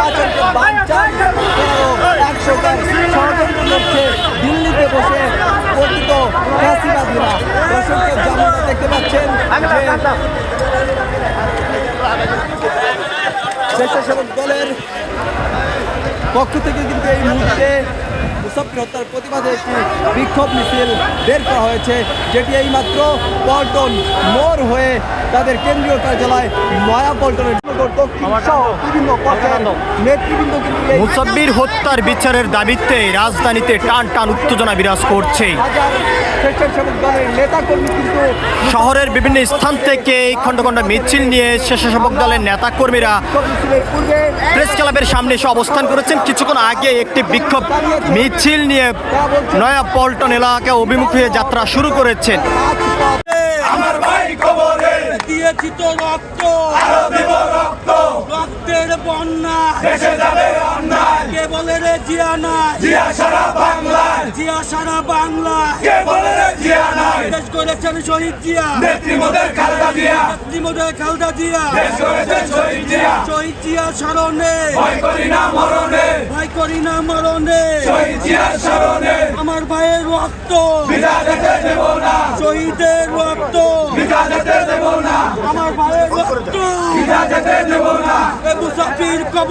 নির্বাচনকে বানচাল করারও এক সরকার ষড়যন্ত্র করছে দিল্লিতে বসে পতিত ফ্যাসিবাদীরা। দর্শককে যেমনটা দেখতে পাচ্ছেন যে স্বেচ্ছাসেবক দলের পক্ষ থেকে কিন্তু এই মুহূর্তে মুসাফির হত্যার প্রতিবাদে একটি বিক্ষোভ মিছিল বের করা হয়েছে, যেটি এইমাত্র পল্টন মোড় হয়ে তাদের কেন্দ্রীয় কার্যালয় নয়াপল্টনের বিভিন্ন পর্যায়ের নেতৃবৃন্দ কিন্তু মুসাফির হত্যার বিচারের দাবিতে রাজধানীতে টান টান উত্তেজনা বিরাজ করছে। স্বেচ্ছাসেবক দলের নেতাকর্মী কিন্তু শহরের বিভিন্ন স্থান থেকে এই খণ্ড খণ্ড মিছিল নিয়ে স্বেচ্ছাসেবক দলের নেতাকর্মীরা প্রেস ক্লাবের সামনে এসে অবস্থান করেছেন। কিছুক্ষণ আগে একটি বিক্ষোভ মিছিল নিয়ে নয়াপল্টন এলাকা অভিমুখে হয়ে যাত্রা শুরু করেছেন। আমার ভাই কবরে দিয়েছি তো রক্ত, আরো দিব রক্ত, রক্তের বন্যা দেশে যাবে অন্যায়, কে বলে রে জিয়া নাই, জিয়া সারা বাংলায়, জিয়া সারা বাংলা, কে বলে রে জিয়া নাই, দেশ করেছেন শহীদ জিয়া, নেত্রী মোদের খালেদা জিয়া, নেত্রীমোদের খালেদা জিয়া, দেশ করেছেন শহীদ জিয়া, শহীদ জিয়া স্মরণে ভয় করি না মরণে, ভয় করি না মরণে, শহীদ জিয়ার স্মরণে আমার ভাইয়ের রক্ত বিদা যেতে দেব না, শহীদের রক্ত, বিদা যেতে দেব না, আমার ভাইয়ের রক্ত, বিদা যেতে দেব না। এ মুসাফির কবর